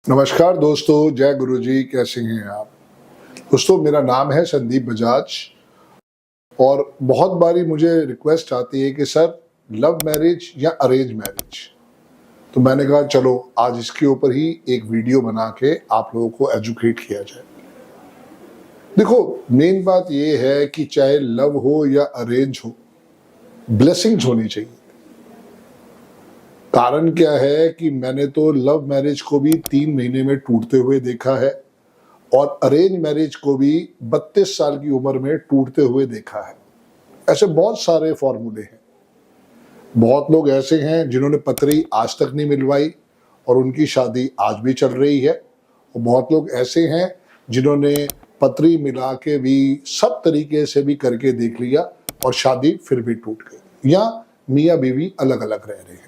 नमस्कार दोस्तों, जय गुरु जी। कैसे हैं आप दोस्तों? मेरा नाम है संदीप बजाज और बहुत बारी मुझे रिक्वेस्ट आती है कि सर लव मैरिज या अरेंज मैरिज। तो मैंने कहा चलो आज इसके ऊपर ही एक वीडियो बना के आप लोगों को एजुकेट किया जाए। देखो, मेन बात ये है कि चाहे लव हो या अरेंज हो, ब्लेसिंग्स होनी चाहिए। कारण क्या है कि मैंने तो लव मैरिज को भी 3 महीने में टूटते हुए देखा है और अरेंज मैरिज को भी 32 साल की उम्र में टूटते हुए देखा है। ऐसे बहुत सारे फॉर्मूले हैं। बहुत लोग ऐसे हैं जिन्होंने पत्री आज तक नहीं मिलवाई और उनकी शादी आज भी चल रही है, और बहुत लोग ऐसे हैं जिन्होंने पत्री मिला के भी सब तरीके से भी करके देख लिया और शादी फिर भी टूट गई, या मियाँ बीवी अलग अलग रह रहे हैं।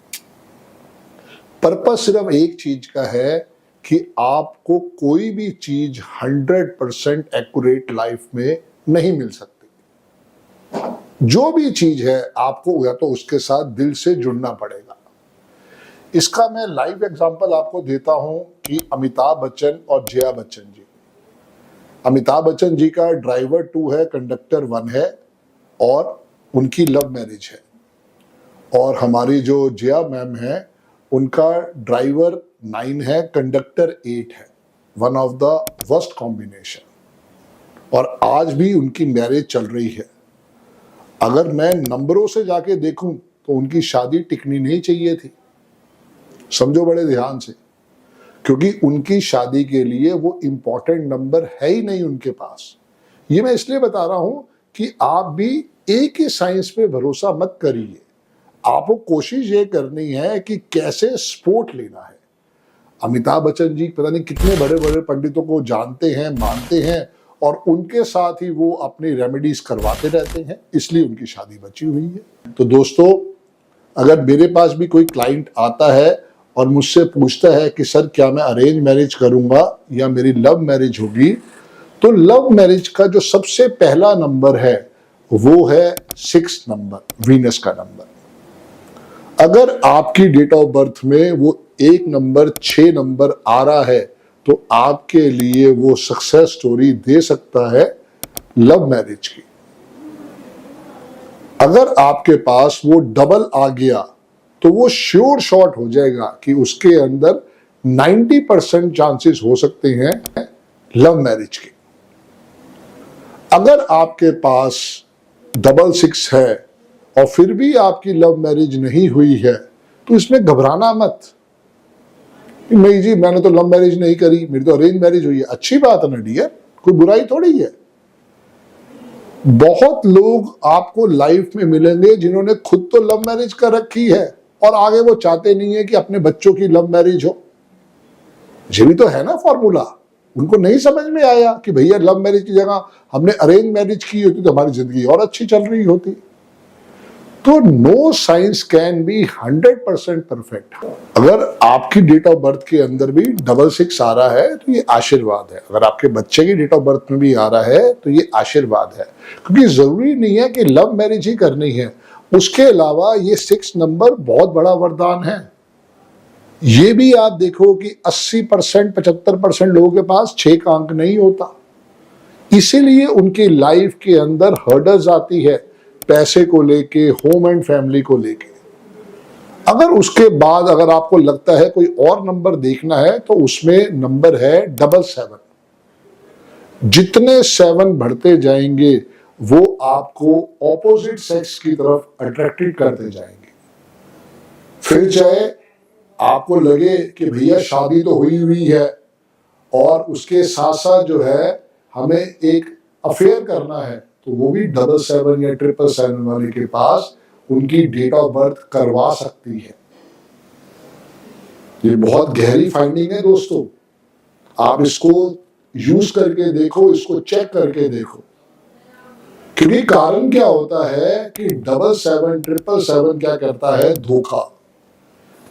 पर्पस सिर्फ एक चीज का है कि आपको कोई भी चीज 100% एक्यूरेट लाइफ में नहीं मिल सकती। जो भी चीज है आपको या तो उसके साथ दिल से जुड़ना पड़ेगा। इसका मैं लाइव एग्जांपल आपको देता हूं कि अमिताभ बच्चन और जया बच्चन जी। अमिताभ बच्चन जी का ड्राइवर 2 है, कंडक्टर 1 है और उनकी लव मैरिज है। और हमारी जो जया मैम है उनका ड्राइवर 9 है, कंडक्टर 8 है। One of the worst combination. और आज भी उनकी मैरिज चल रही है। अगर मैं नंबरों से जाके देखूं तो उनकी शादी टिकनी नहीं चाहिए थी। समझो बड़े ध्यान से, क्योंकि उनकी शादी के लिए वो इंपॉर्टेंट नंबर है ही नहीं उनके पास। ये मैं इसलिए बता रहा हूं कि आप भी एक ही साइंस पे भरोसा मत करिए। आपको कोशिश ये करनी है कि कैसे स्पोर्ट लेना है। अमिताभ बच्चन जी पता नहीं कितने बड़े बड़े पंडितों को जानते हैं, मानते हैं, और उनके साथ ही वो अपनी रेमेडीज करवाते रहते हैं, इसलिए उनकी शादी बची हुई है। तो दोस्तों, अगर मेरे पास भी कोई क्लाइंट आता है और मुझसे पूछता है कि सर क्या मैं अरेंज मैरिज करूंगा या मेरी लव मैरिज होगी, तो लव मैरिज का जो सबसे पहला नंबर है वो है 6 नंबर, वीनस का नंबर। अगर आपकी डेट ऑफ बर्थ में वो 1 नंबर 6 नंबर आ रहा है तो आपके लिए वो सक्सेस स्टोरी दे सकता है लव मैरिज की। अगर आपके पास वो डबल आ गया तो वो श्योर शॉट हो जाएगा कि उसके अंदर 90% चांसेस हो सकते हैं लव मैरिज के। अगर आपके पास 666 है और फिर भी आपकी लव मैरिज नहीं हुई है तो इसमें घबराना मत। नहीं जी, मैंने तो लव मैरिज नहीं करी, मेरी तो अरेंज मैरिज हुई है। अच्छी बात है ना डियर, कोई बुराई थोड़ी है। बहुत लोग आपको लाइफ में मिलेंगे जिन्होंने खुद तो लव मैरिज कर रखी है और आगे वो चाहते नहीं है कि अपने बच्चों की लव मैरिज हो। ये भी तो है ना फॉर्मूला। उनको नहीं समझ में आया कि भैया लव मैरिज की जगह हमने अरेंज मैरिज की होती तो हमारी जिंदगी और अच्छी चल रही होती। तो no science can be 100% perfect. अगर आपकी डेट ऑफ बर्थ के अंदर भी 66 आ रहा है तो ये आशीर्वाद है। अगर आपके बच्चे की डेट ऑफ बर्थ में भी आ रहा है तो ये आशीर्वाद है, क्योंकि जरूरी नहीं है कि लव मैरिज ही करनी है। उसके अलावा ये 6 नंबर बहुत बड़ा वरदान है। ये भी आप देखो कि 80% 75% लोगों के पास 6 का अंक नहीं होता, इसीलिए उनकी लाइफ के अंदर हर्डल्स आती है, पैसे को लेके, होम एंड फैमिली को लेके। अगर उसके बाद अगर आपको लगता है कोई और नंबर देखना है तो उसमें नंबर है 77। जितने 7 बढ़ते जाएंगे वो आपको ऑपोजिट सेक्स की तरफ अट्रैक्टेड करते जाएंगे। फिर चाहे आपको लगे कि भैया शादी तो हुई हुई है और उसके साथ साथ जो है हमें एक अफेयर करना है, तो वो भी 77 या 777 वाले के पास उनकी डेट ऑफ बर्थ करवा सकती है। ये बहुत गहरी फाइंडिंग है दोस्तों। आप इसको यूज करके देखो, इसको चेक करके देखो। क्योंकि कारण क्या होता है कि 77 777 क्या करता है, धोखा।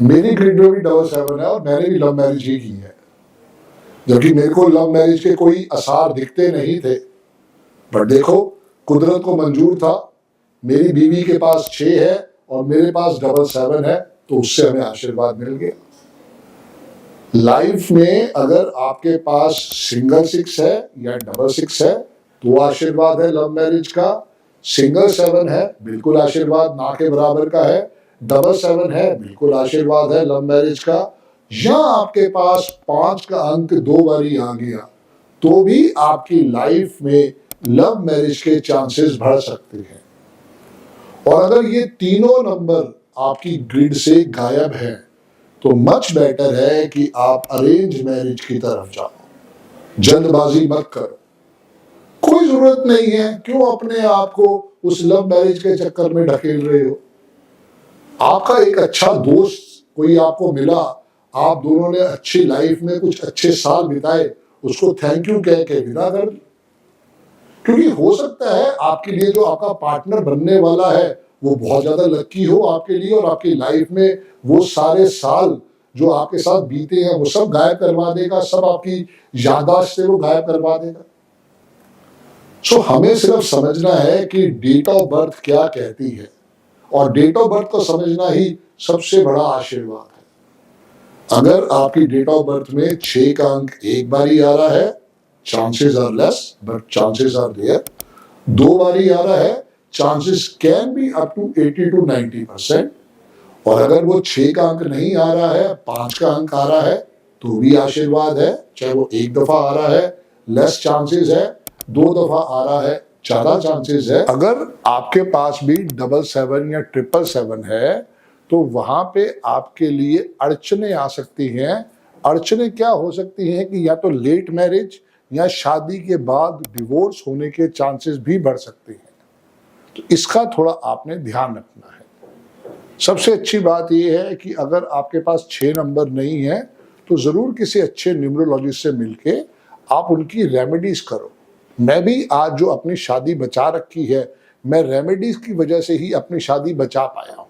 मेरी ग्रिड में भी 77 है और मैंने भी लव मैरिज ही की है, जबकि मेरे को लव मैरिज के कोई आसार दिखते नहीं थे। पर देखो, कुदरत को मंजूर था, मेरी बीवी के पास 6 है और मेरे पास 77 है, तो उससे हमें आशीर्वाद मिल गया। लाइफ में अगर आपके पास सिंगल 6 है या डबल 6 है तो आशीर्वाद है लव मैरिज का। सिंगल 7 है बिल्कुल आशीर्वाद ना के बराबर का है। डबल 7 है बिल्कुल आशीर्वाद है लव मैरिज का। या आपके पास 5 का अंक 2 बारी आ गया तो भी आपकी लाइफ में लव मैरिज के चांसेस बढ़ सकते हैं। और अगर ये तीनों नंबर आपकी ग्रिड से गायब है तो मच बेटर है कि आप अरेंज मैरिज की तरफ जाओ। जल्दबाजी मत करो, कोई जरूरत नहीं है, क्यों अपने आप को उस लव मैरिज के चक्कर में ढकेल रहे हो। आपका एक अच्छा दोस्त कोई आपको मिला, आप दोनों ने अच्छी लाइफ में कुछ अच्छे साल बिताए, उसको थैंक यू कह के विदा कर। क्योंकि हो सकता है आपके लिए जो आपका पार्टनर बनने वाला है वो बहुत ज्यादा लकी हो आपके लिए, और आपकी लाइफ में वो सारे साल जो आपके साथ बीते हैं वो सब गायब करवा देगा, सब आपकी याददाश्त से वो गायब करवा देगा। सो हमें सिर्फ समझना है कि डेट ऑफ बर्थ क्या कहती है, और डेट ऑफ बर्थ को समझना ही सबसे बड़ा आशीर्वाद है। अगर आपकी डेट ऑफ बर्थ में 6 का अंक एक बारी आ रहा है, chances are less but chances are there. 2 बारी आ रहा है, chances can be up to 80 to 90%। और अगर वो 6 का अंक नहीं आ रहा है, 5 का अंक आ रहा है तो भी आशीर्वाद है। चाहे वो एक दफा आ रहा है लेस चांसेस है, 2 दफा आ रहा है ज्यादा चांसेस है। अगर आपके पास भी डबल 7 या ट्रिपल 7 है तो वहां पे आपके लिए अड़चने आ सकती हैं। अड़चने क्या हो सकती हैं कि या तो लेट मैरिज या शादी के बाद डिवोर्स होने के चांसेस भी बढ़ सकते हैं। तो इसका थोड़ा आपने ध्यान रखना है। सबसे अच्छी बात यह है कि अगर आपके पास 6 नंबर नहीं है तो जरूर किसी अच्छे न्यूमरोलॉजिस्ट से मिलके आप उनकी रेमेडीज करो। मैं भी आज जो अपनी शादी बचा रखी है, मैं रेमेडीज की वजह से ही अपनी शादी बचा पाया हूं।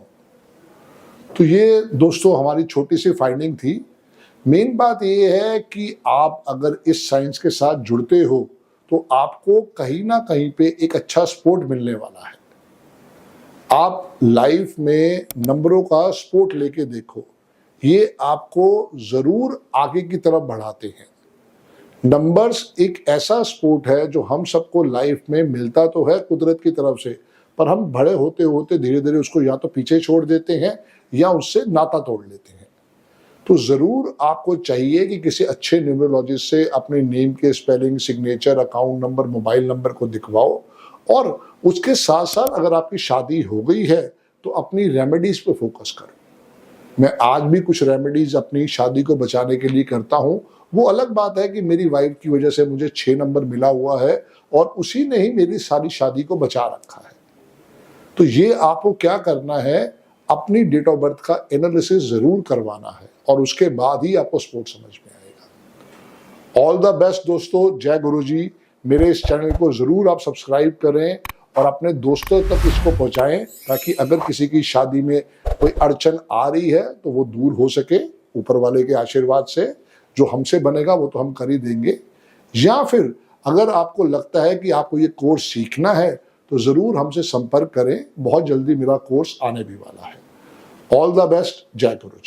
तो ये दोस्तों हमारी छोटी सी फाइंडिंग थी। मेन बात यह है कि आप अगर इस साइंस के साथ जुड़ते हो तो आपको कहीं ना कहीं पे एक अच्छा सपोर्ट मिलने वाला है। आप लाइफ में नंबरों का सपोर्ट लेके देखो, ये आपको जरूर आगे की तरफ बढ़ाते हैं। नंबर्स एक ऐसा सपोर्ट है जो हम सबको लाइफ में मिलता तो है कुदरत की तरफ से, पर हम बड़े होते होते धीरे धीरे उसको या तो पीछे छोड़ देते हैं या उससे नाता तोड़ लेते हैं। तो जरूर आपको चाहिए कि किसी अच्छे न्यूमरोलॉजिस्ट से अपने नेम के spelling, signature, account number, mobile number को दिखवाओ। और उसके साथ साथ अगर आपकी शादी हो गई है तो अपनी रेमेडीज पे फोकस करो। मैं आज भी कुछ रेमेडीज अपनी शादी को बचाने के लिए करता हूँ। वो अलग बात है कि मेरी वाइफ की वजह से मुझे 6 नंबर मिला हुआ है और उसी ने ही मेरी सारी शादी को बचा रखा है। तो ये आपको क्या करना है, अपनी डेट ऑफ बर्थ का एनालिसिस जरूर करवाना है और उसके बाद ही आपको स्पोर्ट समझ में आएगा। ऑल द बेस्ट दोस्तों, जय गुरु जी। मेरे इस चैनल को जरूर आप सब्सक्राइब करें और अपने दोस्तों तक इसको पहुंचाएं ताकि अगर किसी की शादी में कोई अड़चन आ रही है तो वो दूर हो सके ऊपर वाले के आशीर्वाद से। जो हमसे बनेगा वो तो हम कर ही देंगे। या फिर अगर आपको लगता है कि आपको ये कोर्स सीखना है तो जरूर हमसे संपर्क करें, बहुत जल्दी मेरा कोर्स आने भी वाला है। ऑल द बेस्ट, जय गुरु जी।